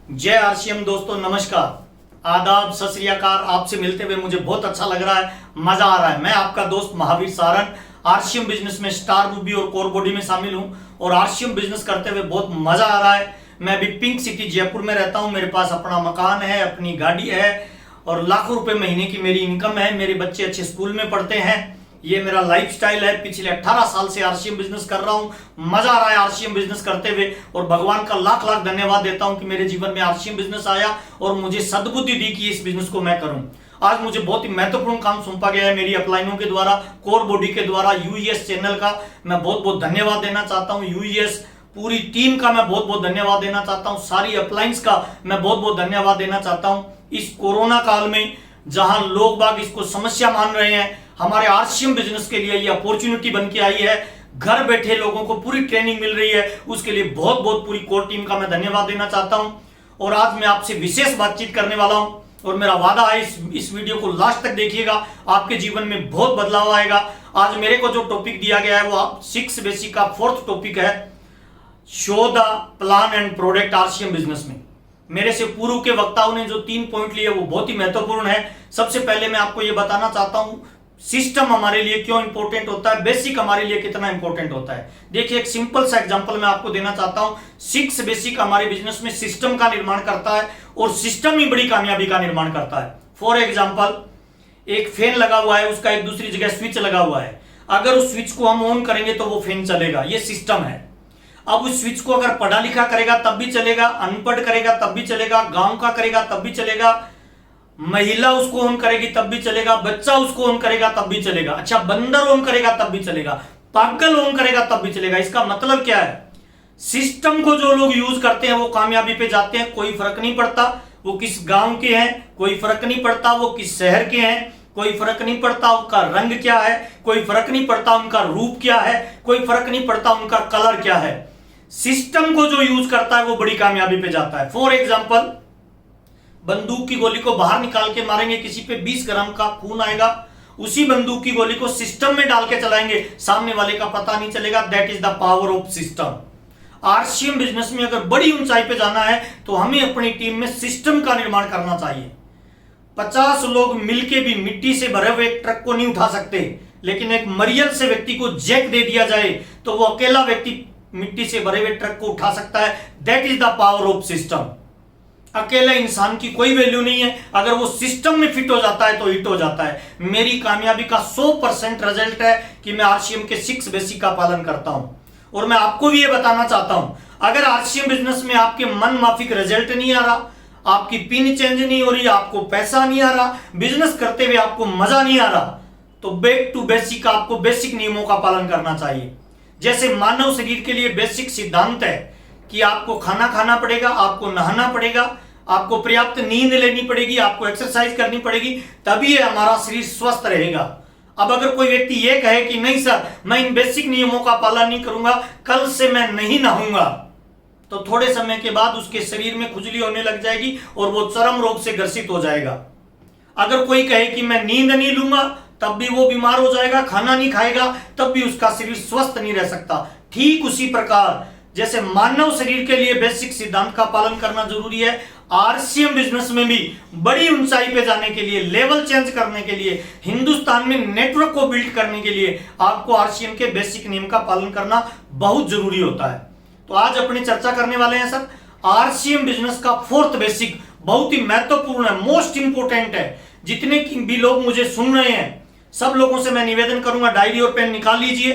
जय आरसीएम दोस्तों, नमस्कार, आदाब, सत श्री अकाल। आपसे मिलते हुए मुझे बहुत अच्छा लग रहा है, मजा आ रहा है। मैं आपका दोस्त महावीर सारन आरसीएम बिजनेस में स्टार रूबी और कोर बॉडी में शामिल हूं और आरसीएम बिजनेस करते हुए बहुत मजा आ रहा है। मैं अभी पिंक सिटी जयपुर में रहता हूं। मेरे पास अपना मकान है, अपनी गाड़ी है और लाखों रुपए महीने की मेरी इनकम है। मेरे बच्चे अच्छे स्कूल में पढ़ते हैं। ये मेरा लाइफस्टाइल है। पिछले 18 साल से आरसीएम बिजनेस कर रहा हूं। मजा आ रहा है आरसीएम बिजनेस करते हुए और भगवान का लाख लाख धन्यवाद देता हूं कि मेरे जीवन में आरसीएम बिजनेस आया और मुझे सद्बुद्धि दी कि इस बिजनेस को मैं करूं। आज मुझे बहुत ही महत्वपूर्ण काम सौंपा गया है मेरी अपलाइनों के द्वारा, कोर बॉडी के द्वारा। यूईएस चैनल का मैं बहुत बहुत धन्यवाद देना चाहता हूं। यूईएस पूरी टीम का मैं बहुत बहुत धन्यवाद देना चाहता हूं। सारी अपलाइंस का मैं बहुत बहुत धन्यवाद देना चाहता हूं। इस कोरोना काल में जहां लोग बाग इसको समस्या मान रहे हैं, हमारे आरसीएम बिजनेस के लिए ये अपॉर्चुनिटी बन के आई है। घर बैठे लोगों को पूरी ट्रेनिंग मिल रही है, उसके लिए बहुत बहुत पूरी कोर टीम का मैं धन्यवाद देना चाहता हूं। और आज मैं आपसे विशेष बातचीत करने वाला हूं और मेरा वादा है इस वीडियो को लास्ट तक देखिएगा, आपके जीवन में बहुत बदलाव आएगा। आज मेरे को जो टॉपिक दिया गया है वो 6 बेसिक का 4th टॉपिक है, show the plan and product RCM business में। मेरे से पूर्व के वक्ताओं ने जो 3 पॉइंट लिए वो बहुत ही महत्वपूर्ण है। सबसे पहले मैं आपको ये बताना चाहता हूं सिस्टम हमारे लिए क्यों इंपॉर्टेंट होता है, बेसिक हमारे लिए कितना इंपॉर्टेंट होता है। देखिए, एक सिंपल सा एग्जांपल मैं आपको देना चाहता हूं। 6 बेसिक हमारे बिजनेस में सिस्टम का निर्माण करता है और सिस्टम ही बड़ी कामयाबी का निर्माण करता है। फॉर एग्जांपल, एक फैन लगा हुआ है, उसका एक दूसरी जगह स्विच लगा हुआ है। अगर उस स्विच को हम ऑन करेंगे तो वो फैन चलेगा, ये सिस्टम है। अब उस स्विच को अगर पढ़ा लिखा करेगा तब भी चलेगा, अनपढ़ करेगा तब भी चलेगा, गांव का करेगा तब भी चलेगा, महिला उसको ऑन करेगी तब भी चलेगा, बच्चा उसको ऑन करेगा तब भी चलेगा, अच्छा बंदर ऑन करेगा तब भी चलेगा, पागल ऑन करेगा तब भी चलेगा। इसका मतलब क्या है? सिस्टम को जो लोग यूज करते हैं वो कामयाबी पे जाते हैं। कोई फर्क नहीं पड़ता वो किस गांव के हैं, कोई फर्क नहीं पड़ता वो किस शहर के हैं, कोई फर्क नहीं पड़ता उनका रंग क्या है, कोई फर्क नहीं पड़ता उनका रूप क्या है, कोई फर्क नहीं पड़ता उनका कलर क्या है। सिस्टम को जो यूज करता है वो बड़ी कामयाबी पे जाता है। फॉर एग्जाम्पल, बंदूक की गोली को बाहर निकाल के मारेंगे, किसी पे 20 ग्राम का खून आएगा। उसी बंदूक की गोली को सिस्टम में डाल के चलाएंगे, सामने वाले का पता नहीं चलेगा। That is the power of system. RCM business में अगर बड़ी ऊंचाई पे जाना है तो हमें अपनी टीम में सिस्टम का निर्माण करना चाहिए। 50 लोग मिलके भी मिट्टी से भरे हुए एक ट्रक को नहीं उठा सकते, लेकिन एक मरियल से व्यक्ति को जैक दे दिया जाए तो वो अकेला व्यक्ति मिट्टी से भरे हुए ट्रक को उठा सकता है। That is the power of system. अकेले इंसान की कोई वैल्यू नहीं है, अगर वो सिस्टम में फिट हो जाता है तो हिट हो जाता है। मेरी कामयाबी का 100% रिजल्ट है कि मैं आरसीएम के 6 बेसिक का पालन करता हूं। और मैं आपको भी ये बताना चाहता हूं, अगर आरसीएम बिजनेस में आपके मन माफिक रिजल्ट नहीं आ रहा, आपकी पिन चेंज नहीं हो रही, आपको पैसा नहीं आ रहा, बिजनेस करते हुए आपको मजा नहीं आ रहा, तो बैक टू बेसिक आपको बेसिक नियमों का पालन करना चाहिए। जैसे मानव शरीर के लिए बेसिक सिद्धांत है कि आपको खाना खाना पड़ेगा, आपको नहाना पड़ेगा, आपको पर्याप्त नींद लेनी पड़ेगी, आपको एक्सरसाइज करनी पड़ेगी, तभी हमारा शरीर स्वस्थ रहेगा। अब अगर कोई व्यक्ति ये कहे कि नहीं सर मैं इन बेसिक नियमों का पालन नहीं करूंगा, कल से मैं नहीं नहाऊंगा, तो थोड़े समय के बाद उसके शरीर में खुजली होने लग जाएगी और वो चर्म रोग से ग्रसित हो जाएगा। अगर कोई कहे कि मैं नींद नहीं लूंगा, तब भी वो बीमार हो जाएगा। खाना नहीं खाएगा तब भी उसका शरीर स्वस्थ नहीं रह सकता। ठीक उसी प्रकार जैसे मानव शरीर के लिए बेसिक सिद्धांत का पालन करना जरूरी है, आरसीएम बिजनेस में भी बड़ी ऊंचाई पे जाने के लिए, लेवल चेंज करने के लिए, हिंदुस्तान में नेटवर्क को बिल्ड करने के लिए आपको आरसीएम के बेसिक नियम का पालन करना बहुत जरूरी होता है। तो आज अपनी चर्चा करने वाले हैं सर आरसीएम बिजनेस का 4th बेसिक, बहुत ही महत्वपूर्ण है, मोस्ट इंपोर्टेंट है। जितने भी लोग मुझे सुन रहे हैं सब लोगों से मैं निवेदन करूंगा, डायरी और पेन निकाल लीजिए,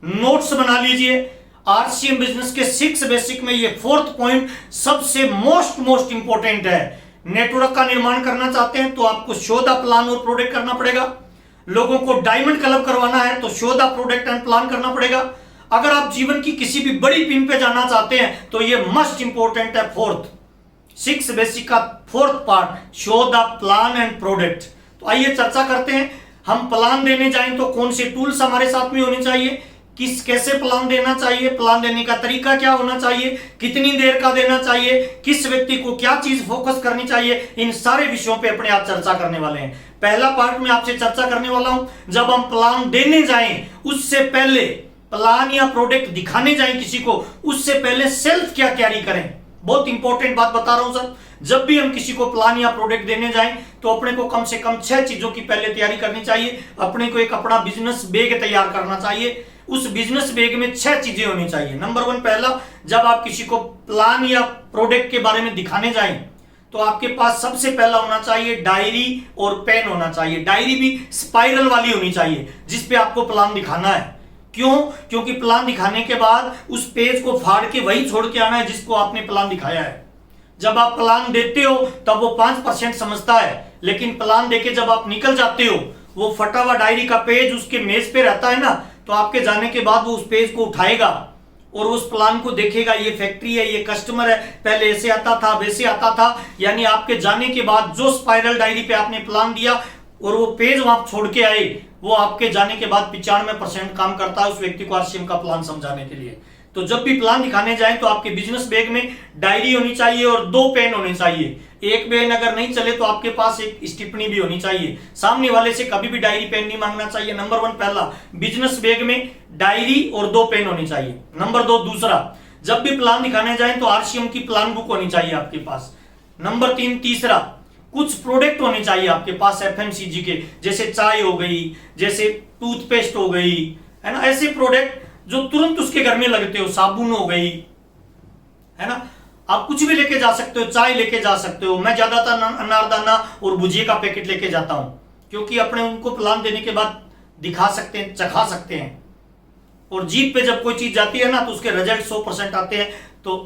नोट्स बना लीजिए। आरसीएम बिजनेस के 6 बेसिक में ये 4th पॉइंट सबसे मोस्ट इंपोर्टेंट है। नेटवर्क का निर्माण करना चाहते हैं तो आपको शो द प्लान और प्रोडक्ट करना पड़ेगा। लोगों को डायमंड क्लब करवाना है तो show the product and plan करना पड़ेगा। अगर आप जीवन की किसी भी बड़ी पिन पे जाना चाहते हैं तो ये मस्ट इंपोर्टेंट है। 6 बेसिक का 4th part, show the plan and product. तो आइए चर्चा करते हैं। हम प्लान देने जाएं तो कौन से टूल्स हमारे साथ में होने चाहिए, कैसे प्लान देना चाहिए, प्लान देने का तरीका क्या होना चाहिए, कितनी देर का देना चाहिए, किस व्यक्ति को क्या चीज फोकस करनी चाहिए, इन सारे विषयों पे अपने आप चर्चा करने वाले हैं। पहला पार्ट में आपसे चर्चा करने वाला हूं, जब हम प्लान देने जाएं उससे पहले, प्लान या प्रोडक्ट दिखाने जाएं किसी को उससे पहले सेल्फ क्या कैरी करें। बहुत इंपॉर्टेंट बात बता रहा हूं सर। जब भी हम किसी को प्लान या प्रोडक्ट देने जाएं तो अपने को कम से कम 6 चीजों की पहले तैयारी करनी चाहिए। अपने को एक अपना बिजनेस बैग तैयार करना चाहिए। उस बिजनेस बैग में 6 चीजें होनी चाहिए। नंबर 1, पहला, जब आप किसी को प्लान या प्रोडक्ट के बारे में दिखाने जाएं तो आपके पास सबसे पहला होना चाहिए डायरी और पेन होना चाहिए। डायरी भी स्पाइरल वाली होनी चाहिए जिस पे आपको प्लान दिखाना है। क्यों? क्योंकि प्लान दिखाने के बाद उस पेज को फाड़ के वही छोड़ के आना है जिसको आपने प्लान दिखाया है। जब आप प्लान देते हो तब वो 5% समझता है, लेकिन प्लान देके जब आप निकल जाते हो, वो फटा हुआ डायरी का पेज उसके मेज पे रहता है ना, तो आपके जाने के बाद वो उस पेज को उठाएगा और उस प्लान को देखेगा, ये फैक्ट्री है, ये कस्टमर है, पहले ऐसे आता था, वैसे आता था। यानी आपके जाने के बाद जो स्पाइरल डायरी पे आपने प्लान दिया और वो पेज वहां छोड़ के आए, वो आपके जाने के बाद 95% काम करता है उस व्यक्ति को आरसीएम का प्लान समझाने के लिए। तो जब भी प्लान दिखाने जाएं तो आपके बिजनेस बैग में डायरी होनी चाहिए और 2 पेन होने चाहिए। एक पेन अगर नहीं चले तो आपके पास एक टिप्पणी भी होनी चाहिए। सामने वाले से कभी भी डायरी पेन नहीं मांगना चाहिए। नंबर 1 पहला, बिजनेस बैग में डायरी और 2 पेन होनी चाहिए। नंबर 2 दूसरा, जब भी प्लान दिखाने जाएं तो आरसीएम की प्लान बुक होनी चाहिए आपके पास। नंबर 3 तीसरा, कुछ प्रोडक्ट होने चाहिए आपके पास एफएमसीजी के, जैसे चाय हो गई, जैसे टूथपेस्ट हो गई, है ना, ऐसे प्रोडक्ट जो तुरंत उसके घर में लगते हो, साबुन हो गई, है ना, आप कुछ भी लेके जा सकते हो, चाय लेके जा सकते हो। मैं ज्यादातर अनारदाना और भुजिया का पैकेट लेके जाता हूं, क्योंकि अपने उनको प्लान देने के बाद दिखा सकते हैं, चखा सकते हैं। और जीप पे जब कोई चीज जाती है ना तो उसके रिजल्ट 100% आते हैं। तो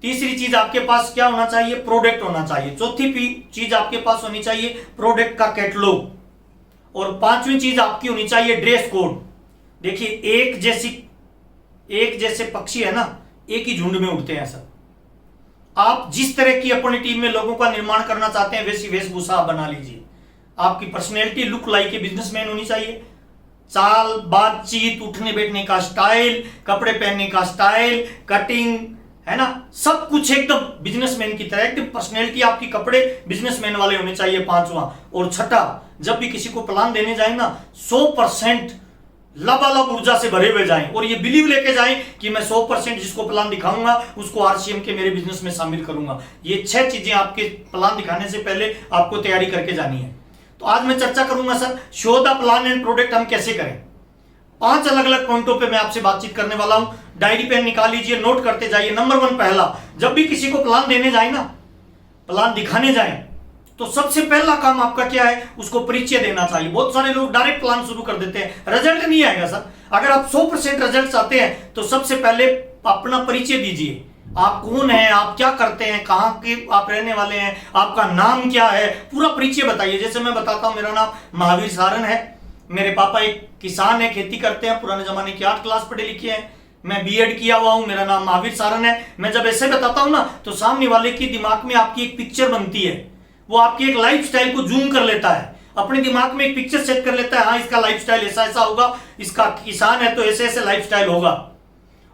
तीसरी चीज आपके पास क्या होना चाहिए? प्रोडक्ट होना चाहिए। चौथी चीज आपके पास होनी चाहिए प्रोडक्ट का कैटलॉग। और 5वीं चीज आपकी होनी चाहिए ड्रेस कोड। देखिए, एक जैसे पक्षी है ना, एक ही झुंड में उड़ते हैं सर। आप जिस तरह की अपनी टीम में लोगों का निर्माण करना चाहते हैं वैसी वेशभूषा बना लीजिए। आपकी personality look like a businessman होनी चाहिए। चाल, बातचीत, उठने बैठने का स्टाइल, कपड़े पहनने का स्टाइल, कटिंग, है ना, सब कुछ एकदम बिजनेसमैन की तरह, एकदम पर्सनैलिटी आपकी कपड़े बिजनेसमैन वाले होने चाहिए। 5वां और छठा, जब भी किसी को प्लान देने जाए ना 100% लबालब ऊर्जा से भरे हुए जाएं और ये बिलीव लेके जाएं कि मैं 100% जिसको प्लान दिखाऊंगा उसको आरसीएम के मेरे बिजनेस में शामिल करूंगा। ये 6 चीजें आपके प्लान दिखाने से पहले आपको तैयारी करके जानी है। तो आज मैं चर्चा करूंगा sir, show the plan and product हम कैसे करें। 5 अलग अलग पॉइंटों पे मैं आपसे बातचीत करने वाला हूं। डायरी पेन निकाल लीजिए, नोट करते जाइए। नंबर 1 पहला, जब भी किसी को प्लान देने जाए ना, प्लान दिखाने जाए, तो सबसे पहला काम आपका क्या है? उसको परिचय देना चाहिए। बहुत सारे लोग डायरेक्ट प्लान शुरू कर देते हैं, रिजल्ट नहीं आएगा सर। अगर आप 100% रिजल्ट चाहते हैं तो सबसे पहले अपना परिचय दीजिए। आप कौन हैं, आप क्या करते हैं, कहाँ के आप रहने वाले हैं, आपका नाम क्या है, पूरा परिचय बताइए। जैसे मैं बताता हूं, मेरा नाम महावीर सारन है, मेरे पापा एक किसान है, खेती करते हैं, पुराने जमाने की 8 क्लास पढ़े लिखे हैं, मैं बीएड किया हुआ हूं, मेरा नाम महावीर सारन है। मैं जब ऐसे बताता हूं ना तो सामने वाले के दिमाग में आपकी एक पिक्चर बनती है, वो आपकी एक लाइफस्टाइल को जूम कर लेता है, अपने दिमाग में एक पिक्चर सेट कर लेता है। हाँ, इसका लाइफस्टाइल ऐसा ऐसा होगा, इसका किसान है तो ऐसे ऐसे लाइफस्टाइल होगा।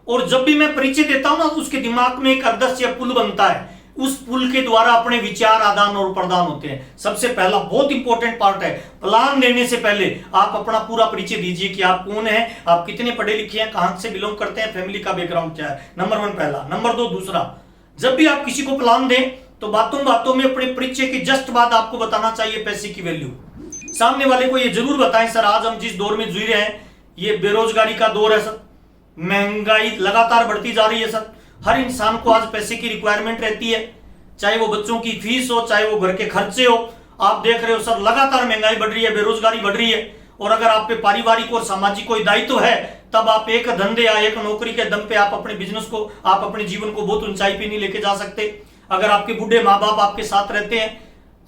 और जब भी मैं परिचय देता हूं ना तो उसके दिमाग में एक अदृश्य पुल बनता है, उस पुल के द्वारा अपने विचार आदान और प्रदान होते हैं। सबसे पहला बहुत इंपॉर्टेंट पार्ट है, प्लान देने से पहले आप अपना पूरा परिचय दीजिए कि आप कौन हैं, आप कितने पढ़े लिखे हैं, कहां से बिलोंग करते हैं, फैमिली का बैकग्राउंड क्या है। नंबर 1 पहला। नंबर 2 दूसरा, जब भी आप किसी को प्लान दें तो बातों बातों में अपने परिचय के जस्ट बाद आपको बताना चाहिए पैसे की वैल्यू। सामने वाले को ये जरूर बताएं, सर आज हम जिस दौर में जी रहे हैं ये बेरोजगारी का दौर है सर, महंगाई लगातार बढ़ती जा रही है सर, हर इंसान को आज पैसे की रिक्वायरमेंट रहती है, चाहे वो बच्चों की फीस हो, चाहे वो घर के खर्चे हो। आप देख रहे हो सर, लगातार महंगाई बढ़ रही है, बेरोजगारी बढ़ रही है। और अगर आप पे पारिवारिक और सामाजिक कोई दायित्व है तब आप एक धंधे या एक नौकरी के दम पे आप अपने बिजनेस को, आप अपने जीवन को बहुत ऊंचाई पे नहीं लेके जा सकते। अगर आपके बूढ़े माँ बाप आपके साथ रहते हैं,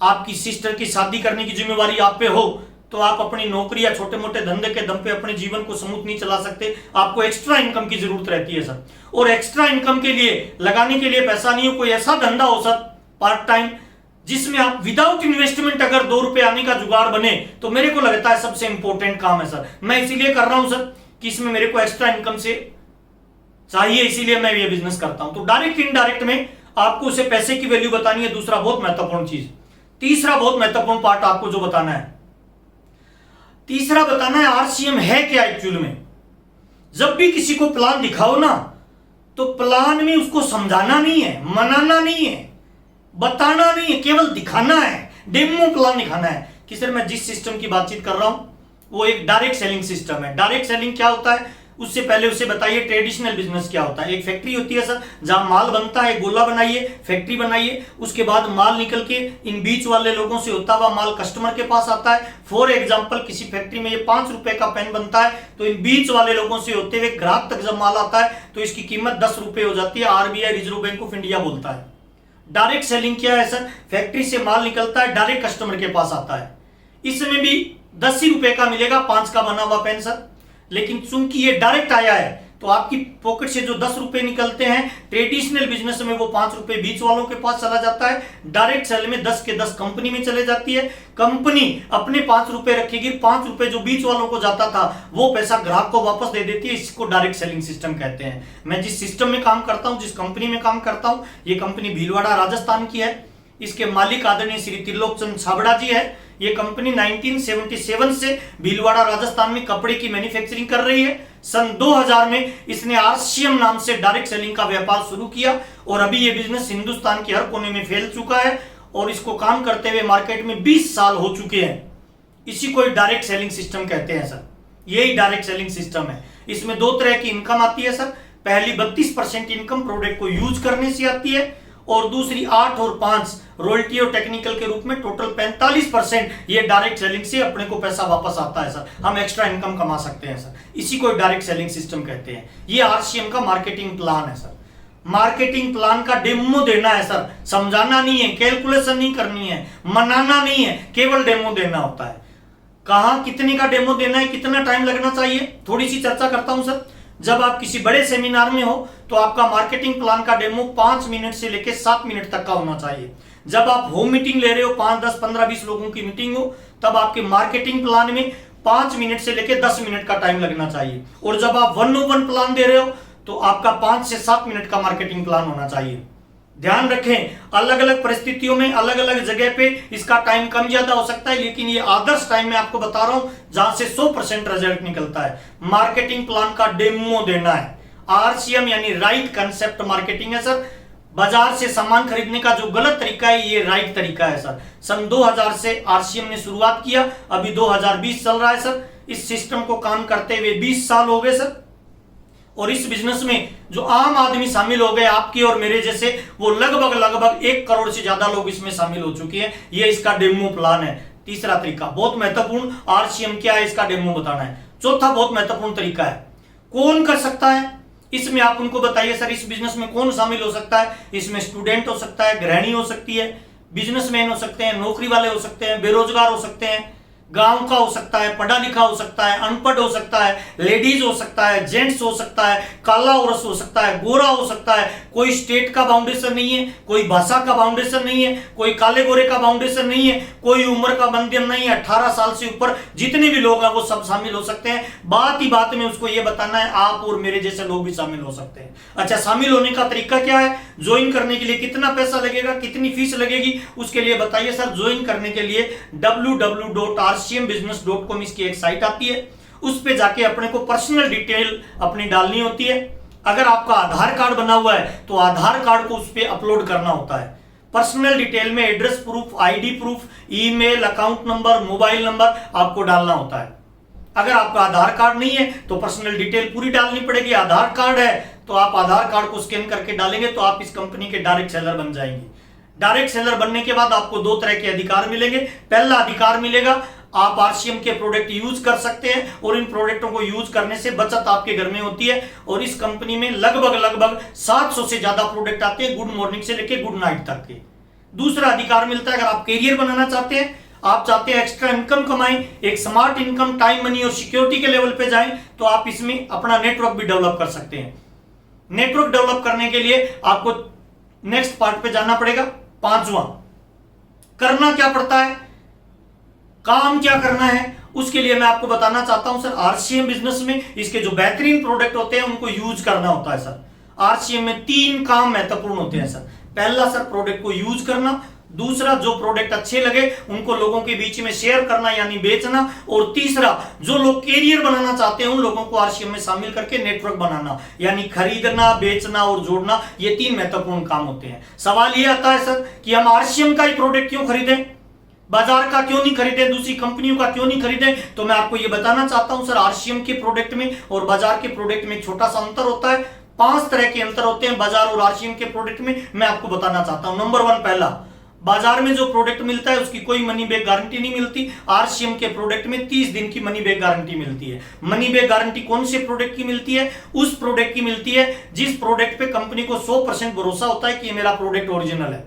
आपकी सिस्टर की शादी करने की जिम्मेवारी आप पे हो, तो आप अपनी नौकरी या छोटे मोटे धंधे के दम पे अपने जीवन को स्मूथ नहीं चला सकते। आपको एक्स्ट्रा इनकम की जरूरत रहती है सर। और एक्स्ट्रा इनकम के लिए लगाने के लिए पैसा नहीं हो, कोई ऐसा धंधा हो सर पार्ट टाइम जिसमें आप विदाउट इन्वेस्टमेंट अगर 2 रुपए आने का जुगाड़ बने, तो मेरे को लगता है सबसे इंपॉर्टेंट काम है सर। मैं इसीलिए कर रहा हूं सर कि इसमें मेरे को एक्स्ट्रा इनकम से चाहिए, इसीलिए मैं ये बिजनेस करता हूं। तो डायरेक्ट इनडायरेक्ट में आपको उसे पैसे की वैल्यू बतानी है, दूसरा बहुत महत्वपूर्ण चीज। तीसरा बहुत महत्वपूर्ण पार्ट आपको जो बताना है, तीसरा बताना है आरसीएम है क्या एक्चुअल में। जब भी किसी को प्लान दिखाओ ना तो प्लान में उसको समझाना नहीं है, मनाना नहीं है, बताना नहीं है, केवल दिखाना है, डेमो प्लान दिखाना है कि सर मैं जिस सिस्टम की बातचीत कर रहा हूं वो एक डायरेक्ट सेलिंग सिस्टम है। डायरेक्ट सेलिंग क्या होता है उससे पहले उसे बताइए ट्रेडिशनल बिजनेस क्या होता है। एक फैक्ट्री होती है सर जहां माल बनता है, गोला बनाइए, फैक्ट्री बनाइए, उसके बाद माल निकल के इन बीच वाले लोगों से होता हुआ माल कस्टमर के पास आता है। फॉर एग्जांपल किसी फैक्ट्री में ये 5 रुपए का पेन बनता है तो इन बीच वाले लोगों से होते हुए ग्राहक तक जब माल आता है तो इसकी कीमत 10 रुपए हो जाती है। RBI reserve bank of India बोलता है। डायरेक्ट सेलिंग क्या है सर, फैक्ट्री से माल निकलता है डायरेक्ट कस्टमर के पास आता है, इसमें भी 10 ही रुपए का मिलेगा 5 का बना हुआ पेन सर, लेकिन चूंकि ये डायरेक्ट आया है तो आपकी पॉकेट से जो 10 रुपए निकलते हैं ट्रेडिशनल बिजनेस में वो 5 रुपए बीच वालों के पास चला जाता है। डायरेक्ट सेल में 10 के 10 कंपनी में चले जाती है, कंपनी अपने 5 रुपए रखेगी, 5 रुपए जो बीच वालों को जाता था वो पैसा ग्राहक को वापस दे देती है। इसको डायरेक्ट सेलिंग सिस्टम कहते हैं। मैं जिस सिस्टम में काम करता हूं, जिस कंपनी में काम करता हूं, ये कंपनी भीलवाड़ा राजस्थान की है। इसके मालिक आदरणीय श्री त्रिलोक चंद छाबड़ा जी है। ये कंपनी 1977 से भीलवाड़ा राजस्थान में कपड़े की मैन्युफैक्चरिंग कर रही है। सन 2000 में इसने आरसीएम नाम से डायरेक्ट सेलिंग का व्यापार शुरू किया और अभी ये बिजनेस हिंदुस्तान के हर कोने में फैल चुका है और इसको काम करते हुए मार्केट में 20 साल हो चुके हैं। इसी को डायरेक्ट सेलिंग सिस्टम कहते हैं सर। यही डायरेक्ट सेलिंग सिस्टम है। इसमें 2 तरह की इनकम आती है सर। पहली 32% इनकम प्रोडक्ट को यूज करने से आती है और दूसरी 8 और 5 रॉयल्टी और टेक्निकल के रूप में टोटल 45% ये डायरेक्ट सेलिंग से अपने को पैसा वापस आता है सर। हम एक्स्ट्रा इनकम कमा सकते हैं सर। इसी को डायरेक्ट सेलिंग सिस्टम कहते हैं। ये आरसीएम का मार्केटिंग प्लान है सर। मार्केटिंग प्लान का डेमो देना है सर, समझाना नहीं है, कैलकुलेशन नहीं करनी है, मनाना नहीं है, केवल डेमो देना होता है। कहां कितने का डेमो देना है, कितना टाइम लगना चाहिए, थोड़ी सी चर्चा करता हूं सर। जब आप किसी बड़े सेमिनार में हो तो आपका मार्केटिंग प्लान का डेमो 5 मिनट से लेकर 7 मिनट तक का होना चाहिए। जब आप होम मीटिंग ले रहे हो, 5, 10, 15, 20 लोगों की मीटिंग हो, तब आपके मार्केटिंग प्लान में 5 मिनट से लेकर 10 मिनट का टाइम लगना चाहिए। और जब आप 1-on-1 प्लान दे रहे हो तो आपका 5 से 7 मिनट का मार्केटिंग प्लान होना चाहिए। ध्यान रखें, अलग अलग परिस्थितियों में अलग अलग जगह पे इसका टाइम कम ज्यादा हो सकता है, लेकिन ये आदर्श टाइम मैं आपको बता रहा हूं जहां से 100% रिजल्ट निकलता है। मार्केटिंग प्लान का डेमो देना है। आरसीएम यानी राइट कंसेप्ट मार्केटिंग है सर। बाजार से सामान खरीदने का जो गलत तरीका है ये राइट तरीका है सर। सन 2000 से आरसीएम ने शुरुआत किया, अभी 2020 चल रहा है सर। इस सिस्टम को काम करते हुए 20 साल हो गए सर। और इस बिजनेस में जो आम आदमी शामिल हो गए आपके और मेरे जैसे, वो लगभग 1 करोड़ से ज्यादा लोग इसमें शामिल हो चुके हैं। ये इसका डेमो प्लान है। तीसरा तरीका बहुत महत्वपूर्ण, आरसीएम क्या है इसका डेमो बताना है। चौथा बहुत महत्वपूर्ण तरीका है, कौन कर सकता है इसमें, आप उनको बताइए सर इस बिजनेस में कौन शामिल हो सकता है। इसमें स्टूडेंट हो सकता है, गृहिणी हो सकती है, बिजनेसमैन हो सकते हैं, नौकरी वाले हो सकते हैं, बेरोजगार हो सकते हैं, गांव का हो सकता है, पढ़ा लिखा हो सकता है, अनपढ़ हो सकता है, लेडीज हो सकता है, जेंट्स हो सकता है, काला औरस हो सकता है, गोरा हो सकता है। कोई स्टेट का बाउंडेशन नहीं है, कोई भाषा का बाउंडेशन नहीं है, कोई काले गोरे का बाउंडेशन नहीं है, कोई उम्र का बंधन नहीं है। 18 साल से ऊपर जितने भी लोग हैं वो सब शामिल हो सकते हैं। बात ही बात में उसको ये बताना है आप और मेरे जैसे लोग भी शामिल हो सकते हैं। अच्छा, शामिल होने का तरीका क्या है, ज्वाइन करने के लिए कितना पैसा लगेगा, कितनी फीस लगेगी, उसके लिए बताइए सर। ज्वाइन करने के लिए www.rcmbusiness.com इसकी एक साइट आती है, उस पे जाके अपने को पर्सनल डिटेल अपनी डालनी होती है। अगर आपका आधार कार्ड बना हुआ है तो आधार कार्ड को उस पे अपलोड करना होता है। पर्सनल डिटेल में address proof, ID proof, email, account number, mobile number आपको डालना होता है। अगर आपका आधार कार्ड नहीं है तो पर्सनल डिटेल पूरी डालनी पड़ेगी। आधार कार्ड है तो आप आधार कार्ड को स्कैन करके डालेंगे तो आप इस कंपनी के डायरेक्ट सेलर बन जाएंगे। डायरेक्ट सेलर बनने के बाद आपको 2 तरह के अधिकार मिलेंगे। पहला अधिकार मिलेगा आप आरसीएम के प्रोडक्ट यूज कर सकते हैं और इन प्रोडक्टों को यूज करने से बचत आपके घर में होती है। और इस कंपनी में लगभग 700 से ज्यादा प्रोडक्ट आते हैं, गुड मॉर्निंग से लेकर गुड नाइट तक के। दूसरा अधिकार मिलता है अगर आप कैरियर बनाना चाहते हैं, आप चाहते हैं एक्स्ट्रा इनकम कमाएं, एक स्मार्ट इनकम, टाइम, मनी और सिक्योरिटी के लेवल पे जाएं, तो आप इसमें अपना नेटवर्क भी डेवलप कर सकते हैं। नेटवर्क डेवलप करने के लिए आपको नेक्स्ट पार्ट पे जाना पड़ेगा। 5वां, करना क्या पड़ता है, काम क्या करना है, उसके लिए मैं आपको बताना चाहता हूं सर। आरसीएम बिजनेस में इसके जो बेहतरीन प्रोडक्ट होते हैं उनको यूज करना होता है सर। आरसीएम में 3 काम महत्वपूर्ण होते हैं सर। पहला सर प्रोडक्ट को यूज करना, दूसरा, जो प्रोडक्ट अच्छे लगे उनको लोगों के बीच में शेयर करना यानी बेचना, और तीसरा, जो लोग कैरियर बनाना चाहते हैं उन लोगों को आरसीएम में शामिल करके नेटवर्क बनाना यानी खरीदना, बेचना और जोड़ना। ये 3 महत्वपूर्ण काम होते हैं। सवाल ये आता है सर कि हम आरसीएम का ही प्रोडक्ट क्यों खरीदें, बाजार का क्यों नहीं खरीदें, दूसरी कंपनियों का क्यों नहीं खरीदें? तो मैं आपको ये बताना चाहता हूं सर, आरसीएम के प्रोडक्ट में और बाजार के प्रोडक्ट में एक छोटा सा अंतर होता है। 5 तरह के अंतर होते हैं बाजार और आरसीएम के प्रोडक्ट में, मैं आपको बताना चाहता हूं। नंबर 1, पहला, बाजार में जो प्रोडक्ट मिलता है उसकी कोई मनी बैक गारंटी नहीं मिलती। आरसीएम के प्रोडक्ट में 30 दिन की मनी बैक गारंटी मिलती है। मनी बैक गारंटी कौन से प्रोडक्ट की मिलती है? उस प्रोडक्ट की मिलती है जिस प्रोडक्ट पे कंपनी को 100% भरोसा होता है कि ये मेरा प्रोडक्ट ओरिजिनल है।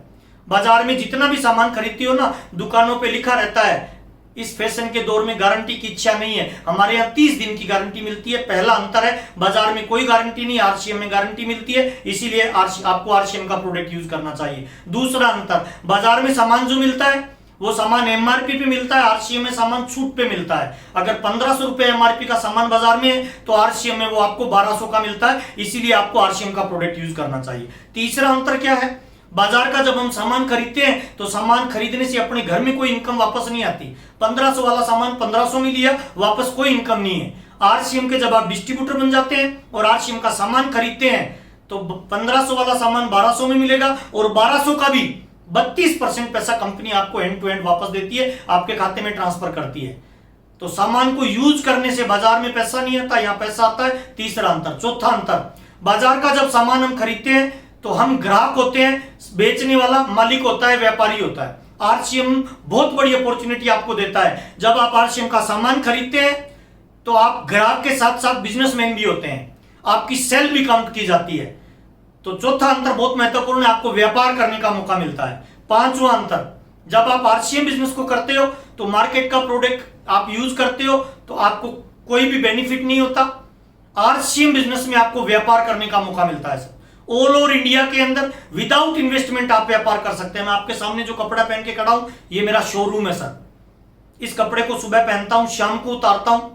बाजार में जितना भी सामान खरीदती हो ना, दुकानों पे लिखा रहता है इस फैशन के दौर में गारंटी की इच्छा नहीं है, हमारे यहाँ 30 दिन की गारंटी मिलती है। पहला अंतर है, बाजार में कोई गारंटी नहीं, आरसीएम में गारंटी मिलती है, इसीलिए आपको आरसीएम का प्रोडक्ट यूज करना चाहिए। दूसरा अंतर, बाजार में सामान जो मिलता है वो सामान एमआरपी पे मिलता है, आरसीएम में सामान छूट पे मिलता है। अगर 1500 रुपए एमआरपी का सामान बाजार में है तो आरसीएम में वो आपको 1200 का मिलता है, इसीलिए आपको आरसीएम का प्रोडक्ट यूज करना चाहिए। तीसरा अंतर क्या है, बाजार का जब हम सामान खरीदते हैं तो सामान खरीदने से अपने घर में कोई इनकम वापस नहीं आती। 1500 वाला सामान 1500 में लिया, वापस कोई इनकम नहीं है। आरसीएम के जब आप डिस्ट्रीब्यूटर बन जाते हैं और आरसीएम का सामान खरीदते हैं तो 1500 वाला सामान 1200 में मिलेगा और 1200 का भी 32% पैसा कंपनी आपको एंड टू एंड वापस देती है, आपके खाते में ट्रांसफर करती है। तो सामान को यूज करने से बाजार में पैसा नहीं आता, यहां पैसा आता है। तीसरा अंतर। चौथा अंतर, बाजार का जब सामान हम खरीदते हैं तो हम ग्राहक होते हैं, बेचने वाला मालिक होता है, व्यापारी होता है। आरसीएम बहुत बड़ी अपॉर्चुनिटी आपको देता है। जब आप आरसीएम का सामान खरीदते हैं तो आप ग्राहक के साथ साथ बिजनेसमैन भी होते हैं, आपकी सेल भी काउंट की जाती है। तो चौथा अंतर बहुत महत्वपूर्ण है, आपको व्यापार करने का मौका मिलता है। पांचवा अंतर, जब आप आरसीएम बिजनेस को करते हो तो मार्केट का प्रोडक्ट आप यूज करते हो तो आपको कोई भी बेनिफिट नहीं होता। आरसीएम बिजनेस में आपको व्यापार करने का मौका मिलता है। ऑल ओवर इंडिया के अंदर विदाउट इन्वेस्टमेंट आप व्यापार कर सकते हैं। मैं आपके सामने जो कपड़ा पहन के खड़ा हूं, ये मेरा शोरूम है सर। इस कपड़े को सुबह पहनता हूं, शाम को उतारता हूं।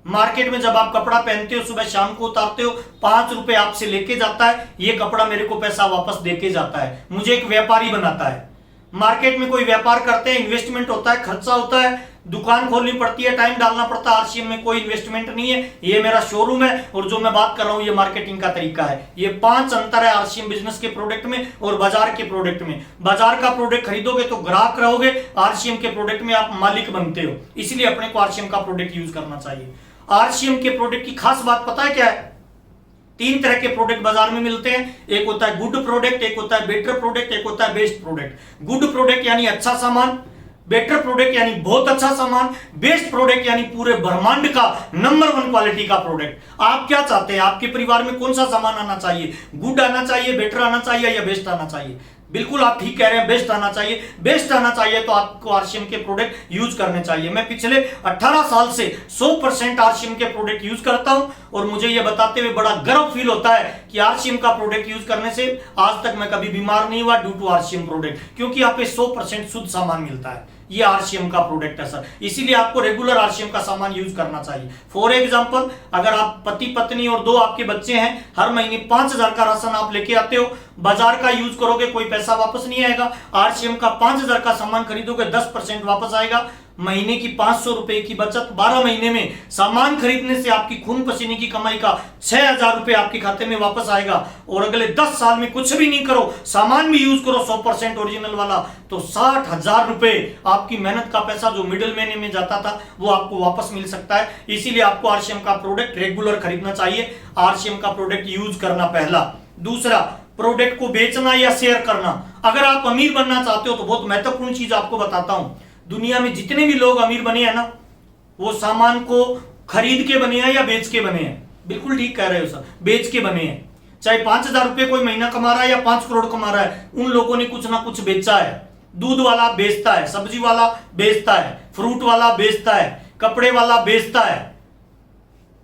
मार्केट में जब आप कपड़ा पहनते हो, सुबह शाम को उतारते हो, 5 रुपए आपसे लेके जाता है, ये कपड़ा मेरे को पैसा वापस देके जाता है, मुझे एक व्यापारी बनाता है। मार्केट में कोई व्यापार करते हैं, इन्वेस्टमेंट होता है, खर्चा होता है, दुकान खोलनी पड़ती है, टाइम डालना पड़ता है। आरसीएम में कोई इन्वेस्टमेंट नहीं है, ये मेरा शोरूम है और जो मैं बात कर रहा हूं ये मार्केटिंग का तरीका है। ये 5 अंतर है आरसीएम बिजनेस के प्रोडक्ट में और बाजार के प्रोडक्ट में। बाजार का प्रोडक्ट खरीदोगे तो ग्राहक रहोगे, आरसीएम के प्रोडक्ट में आप मालिक बनते हो, इसलिए अपने को आरसीएम का प्रोडक्ट यूज करना चाहिए। आरसीएम के प्रोडक्ट की खास बात पता है क्या है? 3 तरह के प्रोडक्ट बाजार में मिलते हैं। एक होता है गुड प्रोडक्ट, एक होता है बेटर प्रोडक्ट, एक होता है बेस्ट प्रोडक्ट। गुड प्रोडक्ट यानी अच्छा सामान, बेटर प्रोडक्ट यानी बहुत अच्छा सामान, बेस्ट प्रोडक्ट यानी पूरे ब्रह्मांड का नंबर 1 क्वालिटी का प्रोडक्ट। आप क्या चाहते हैं? आपके परिवार में कौन सा सामान आना चाहिए? गुड आना चाहिए, बेटर आना चाहिए या बेस्ट आना चाहिए? बिल्कुल आप ठीक कह रहे हैं, बेस्ट आना चाहिए। बेस्ट आना चाहिए तो आपको आरसीएम के प्रोडक्ट यूज करने चाहिए। मैं पिछले 18 साल से 100% आरसीएम के प्रोडक्ट यूज करता हूं और मुझे यह बताते हुए बड़ा गर्व फील होता है कि आरसीएम का प्रोडक्ट यूज करने से आज तक मैं कभी बीमार नहीं हुआ ड्यू टू आरसीएम प्रोडक्ट, क्योंकि आप पे 100% शुद्ध सामान मिलता है। ये आरसीएम का प्रोडक्ट है सर, इसीलिए आपको रेगुलर आरसीएम का सामान यूज करना चाहिए। फॉर एग्जांपल, अगर आप पति पत्नी और 2 आपके बच्चे हैं, हर महीने 5000 का राशन आप लेके आते हो, बाजार का यूज करोगे कोई पैसा वापस नहीं आएगा। आरसीएम का 5000 का सामान खरीदोगे 10% वापस आएगा। महीने की 500 रुपए की बचत, 12 महीने में सामान खरीदने से आपकी खून पसीने की कमाई का 6000 रुपए आपके खाते में वापस आएगा। और अगले 10 साल में कुछ भी नहीं करो, सामान भी यूज करो 100% ओरिजिनल वाला, तो 60,000 रुपए आपकी मेहनत का पैसा जो मिडिल महीने में जाता था वो आपको वापस मिल सकता है। इसीलिए आपको आरसीएम का प्रोडक्ट रेगुलर खरीदना चाहिए, आरसीएम का प्रोडक्ट यूज करना पहला। दूसरा, प्रोडक्ट को बेचना या शेयर करना। अगर आप अमीर बनना चाहते हो तो बहुत महत्वपूर्ण चीज आपको बताता हूं। दुनिया में जितने भी लोग अमीर बने हैं ना, वो सामान को खरीद के बने हैं या बेच के बने हैं। बिल्कुल ठीक कह रहे हो सर, बेच के बने हैं। चाहे 5000 रुपए कोई महीना कमा रहा है या 5 करोड़ कमा रहा है, उन लोगों ने कुछ ना कुछ बेचा है। दूध वाला बेचता है, सब्जी वाला बेचता है, फ्रूट वाला बेचता है, कपड़े वाला बेचता है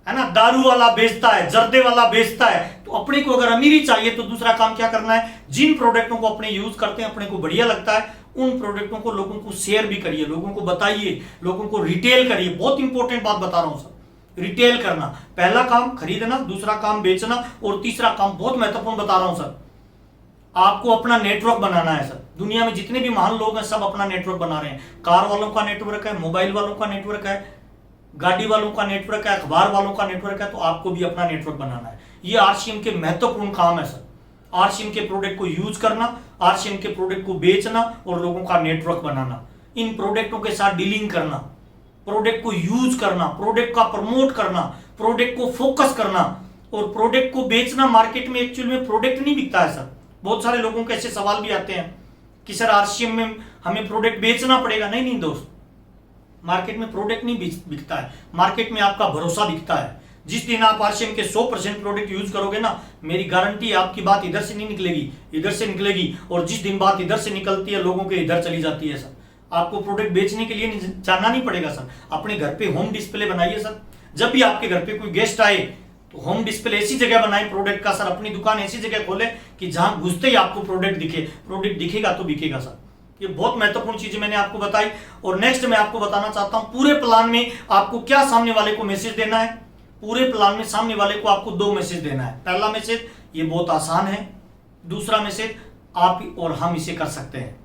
ना, दारू वाला बेचता है, जर्दे वाला बेचता है। तो अपने को अगर अमीरी चाहिए तो दूसरा काम क्या करना है? जिन प्रोडक्टों को अपने यूज करते हैं, अपने को बढ़िया लगता है, उन प्रोडक्टों को लोगों को शेयर भी करिए, लोगों को बताइए, लोगों को रिटेल करिए। बहुत इंपॉर्टेंट बात बता रहा हूं सर, रिटेल करना। पहला काम खरीदना, दूसरा काम बेचना और तीसरा काम बहुत महत्वपूर्ण बता रहा हूं सर, आपको अपना नेटवर्क बनाना है सर। दुनिया में जितने भी महान लोग हैं सब अपना नेटवर्क बना रहे हैं। कार वालों का नेटवर्क है, मोबाइल वालों का नेटवर्क है, गाड़ी वालों का नेटवर्क है, अखबार वालों का नेटवर्क है। तो आपको भी अपना नेटवर्क बनाना है। ये आरसीएम के महत्वपूर्ण काम है सर। आरसीएम के प्रोडक्ट को यूज करना, आरसीएम के प्रोडक्ट को बेचना और लोगों का नेटवर्क बनाना, इन प्रोडक्टों के साथ डीलिंग करना, प्रोडक्ट को यूज करना, प्रोडक्ट का प्रमोट करना, प्रोडक्ट को फोकस करना और प्रोडक्ट को बेचना। मार्केट में एक्चुअल में प्रोडक्ट नहीं बिकता है सर। बहुत सारे लोगों के ऐसे सवाल भी आते हैं कि सर आरसीएम में हमें प्रोडक्ट बेचना पड़ेगा। नहीं नहीं दोस्त, मार्केट में प्रोडक्ट नहीं बिकता है, मार्केट में आपका भरोसा बिकता है। जिस दिन आप आरसीएम के 100% प्रोडक्ट यूज करोगे ना, मेरी गारंटी है आपकी बात इधर से नहीं निकलेगी, इधर से निकलेगी। और जिस दिन बात इधर से निकलती है लोगों के इधर चली जाती है सर। आपको प्रोडक्ट बेचने के लिए जाना नहीं पड़ेगा सर। अपने घर पे होम डिस्प्ले बनाइए सर। जब भी आपके घर पे कोई गेस्ट आए तो होम डिस्प्ले ऐसी जगह बनाए प्रोडक्ट का सर। अपनी दुकान ऐसी जगह खोले कि जहां घुसते ही आपको प्रोडक्ट दिखे। प्रोडक्ट दिखेगा तो बिकेगा सर। ये बहुत महत्वपूर्ण चीजें मैंने आपको बताई। और नेक्स्ट मैं आपको बताना चाहता हूं पूरे प्लान में आपको क्या सामने वाले को मैसेज देना है। पूरे प्लान में सामने वाले को आपको 2 मैसेज देना है। पहला मैसेज, ये बहुत आसान है। दूसरा मैसेज, आप और हम इसे कर सकते हैं।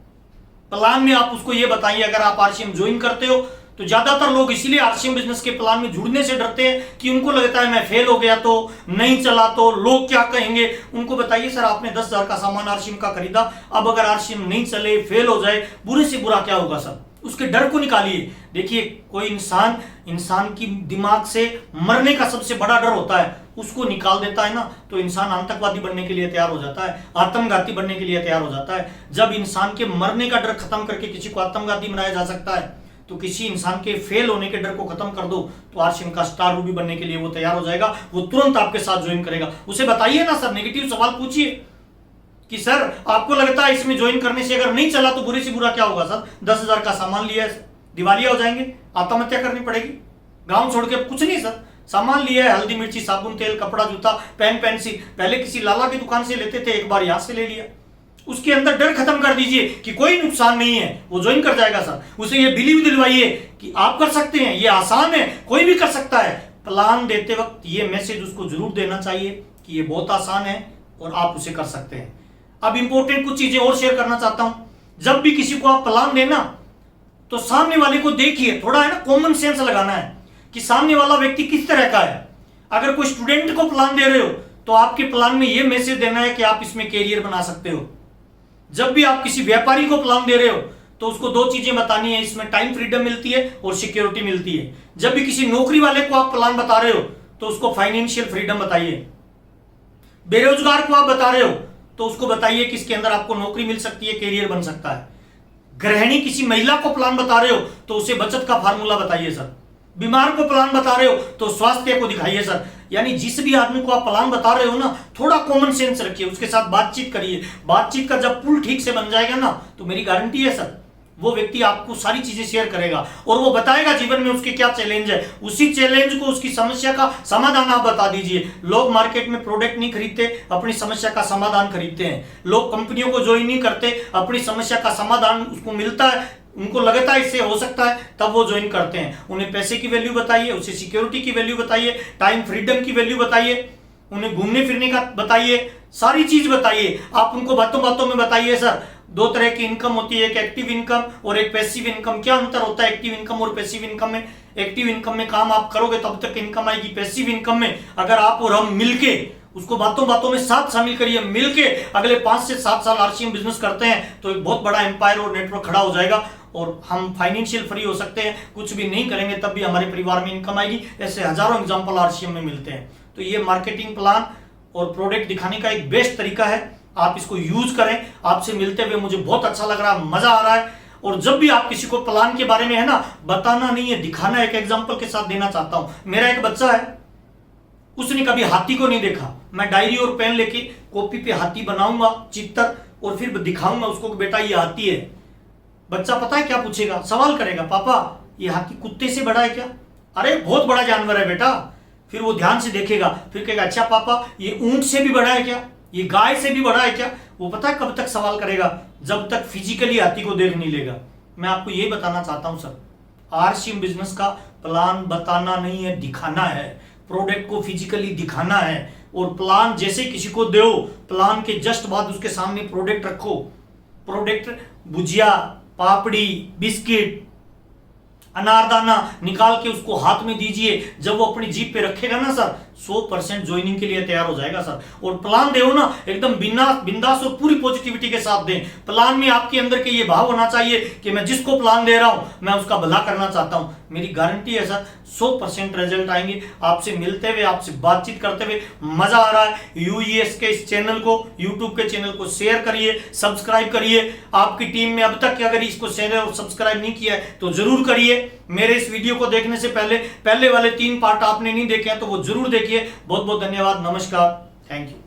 प्लान में आप उसको ये बताइए, अगर आप आरसीएम ज्वाइन करते हो तो ज्यादातर लोग इसीलिए आरसीएम बिजनेस के प्लान में जुड़ने से डरते हैं कि उनको लगता है मैं फेल हो गया तो, नहीं चला तो लोग क्या कहेंगे। उनको बताइए सर आपने 10,000 का सामान आरसीएम का खरीदा, अब अगर आरसीएम नहीं चले, फेल हो जाए, बुरे से बुरा क्या होगा सर। उसके डर को निकालिए। देखिए कोई इंसान की दिमाग से मरने का सबसे बड़ा डर होता है, उसको निकाल देता है ना तो इंसान आतंकवादी बनने के लिए तैयार हो जाता है, आत्मघाती बनने के लिए तैयार हो जाता है। जब इंसान के मरने का डर खत्म करके किसी को आत्मघाती बनाया जा सकता है, तो किसी इंसान के फेल होने के डर को खत्म कर दो तो आरसीएम का स्टार रूबी बनने के लिए वो तैयार हो जाएगा। वो तुरंत आपके साथ ज्वाइन करेगा। उसे बताइए ना सर, नेगेटिव सवाल पूछिए कि सर आपको लगता है इसमें ज्वाइन करने से अगर नहीं चला तो बुरे से बुरा क्या होगा सर। 10,000 का सामान लिया है, दिवालिया हो जाएंगे, आत्महत्या करनी पड़ेगी, गांव छोड़ के। कुछ नहीं सर, सामान लिया है, हल्दी मिर्ची साबुन तेल कपड़ा जूता पेन पेंसिल, पहले किसी लाला की दुकान से लेते थे, एक बार यहां से ले लिया। उसके अंदर डर खत्म कर दीजिए कि कोई नुकसान नहीं है, वो ज्वाइन कर जाएगा सर। उसे ये बिलीव दिलवाइए कि आप कर सकते हैं, ये आसान है, कोई भी कर सकता है। प्लान देते वक्त ये मैसेज उसको जरूर देना चाहिए कि ये बहुत आसान है और आप उसे कर सकते हैं। अब इंपॉर्टेंट कुछ चीजें और शेयर करना चाहता हूं। जब भी किसी को आप प्लान देना तो सामने वाले को देखिए, थोड़ा है ना कॉमन सेंस लगाना है कि सामने वाला व्यक्ति किस तरह का है। अगर कोई स्टूडेंट को प्लान दे रहे हो तो आपके प्लान में यह मैसेज देना है कि आप इसमें कैरियर बना सकते हो। जब भी आप किसी व्यापारी को प्लान दे रहे हो तो उसको 2 चीजें बतानी है, इसमें टाइम फ्रीडम मिलती है और सिक्योरिटी मिलती है। जब भी किसी नौकरी वाले को आप प्लान बता रहे हो तो उसको फाइनेंशियल फ्रीडम बताइए। बेरोजगार को आप बता रहे हो तो उसको बताइए कि इसके अंदर आपको नौकरी मिल सकती है, कैरियर बन सकता है। गृहिणी किसी महिला को प्लान बता रहे हो तो उसे बचत का फार्मूला बताइए सर। बीमार को प्लान बता रहे हो तो स्वास्थ्य को दिखाइए सर। यानी जिस भी आदमी को आप प्लान बता रहे हो ना, थोड़ा कॉमन सेंस रखिए, उसके साथ बातचीत करिए। बातचीत का जब पुल ठीक से बन जाएगा ना तो मेरी गारंटी है सर वो व्यक्ति आपको सारी चीजें शेयर करेगा और वो बताएगा जीवन में उसके क्या चैलेंज है। उसी चैलेंज को, उसकी समस्या का समाधान आप बता दीजिए। लोग मार्केट में प्रोडक्ट नहीं खरीदते, अपनी समस्या का समाधान खरीदते हैं। लोग कंपनियों को ज्वाइन नहीं करते, अपनी समस्या का समाधान उसको मिलता है, उनको लगता है इससे हो सकता है, तब वो ज्वाइन करते हैं। उन्हें पैसे की वैल्यू बताइए, उसे सिक्योरिटी की वैल्यू बताइए, टाइम फ्रीडम की वैल्यू बताइए, उन्हें घूमने फिरने का बताइए, सारी चीज बताइए। आप उनको बातों बातों में बताइए सर 2 तरह की इनकम होती है, एक एक्टिव इनकम और एक पैसिव इनकम। क्या अंतर होता है एक्टिव इनकम और पैसिव इनकम में? एक्टिव इनकम में काम आप करोगे तब तक इनकम आएगी। पैसिव इनकम में अगर आप और हम मिलके उसको बातों बातों में साथ शामिल करिए, मिलके अगले 5 से 7 साल आरसीएम बिजनेस करते हैं तो एक बहुत बड़ा एम्पायर और नेटवर्क खड़ा हो जाएगा और हम फाइनेंशियल फ्री हो सकते हैं। कुछ भी नहीं करेंगे तब भी हमारे परिवार में इनकम आएगी। ऐसे हजारों एग्जाम्पल आरसीएम में मिलते हैं। तो ये मार्केटिंग प्लान और प्रोडक्ट दिखाने का एक बेस्ट तरीका है, आप इसको यूज करें। आपसे मिलते हुए मुझे बहुत अच्छा लग रहा है, मजा आ रहा है। और जब भी आप किसी को प्लान के बारे में है ना बताना नहीं है, दिखाना है। एक एग्जांपल के साथ देना चाहता हूं। मेरा एक बच्चा है, उसने कभी हाथी को नहीं देखा। मैं डायरी और पेन लेके कॉपी पे हाथी बनाऊंगा चित्र और फिर दिखाऊंगा उसको कि बेटा ये हाथी है। बच्चा पता है क्या पूछेगा? सवाल करेगा, पापा ये हाथी कुत्ते से बड़ा है क्या? अरे बहुत बड़ा जानवर है बेटा। फिर वो ध्यान से देखेगा, फिर कहेगा अच्छा पापा ये ऊंट से भी बड़ा है क्या? ये गाय से भी बड़ा है क्या? वो पता है कब तक सवाल करेगा? जब तक फिजिकली हाथी को देख नहीं लेगा। मैं आपको यही बताना चाहता हूं सर, आरसीएम बिजनेस का प्लान बताना नहीं है, दिखाना है। प्रोडक्ट को फिजिकली दिखाना है और प्लान जैसे किसी को दो, प्लान के जस्ट बाद उसके सामने प्रोडक्ट रखो। प्रोडक्ट भुजिया, पापड़ी, बिस्किट, अनारदाना निकाल के उसको हाथ में दीजिए। जब वो अपनी जीप पे रखेगा ना सर, 100% ज्वाइनिंग के लिए तैयार हो जाएगा सर। और प्लान दे ना एकदम बिंदास और पूरी पॉजिटिविटी के साथ दें। प्लान में आपके अंदर के ये भाव होना चाहिए कि मैं जिसको प्लान दे रहा हूं मैं उसका भला करना चाहता हूं। मेरी गारंटी है सर 100% रिजल्ट आएंगे। आपसे मिलते हुए, आपसे बातचीत करते हुए मजा आ रहा है। यूईएस के इस चैनल को, यूट्यूब के चैनल को शेयर करिए, सब्सक्राइब करिए। आपकी टीम में अब तक अगर इसको शेयर और सब्सक्राइब नहीं किया है तो जरूर करिए। मेरे इस वीडियो को देखने से पहले वाले 3 पार्ट आपने नहीं देखे हैं तो वो जरूर देखिए। बहुत बहुत धन्यवाद, नमस्कार, थैंक यू।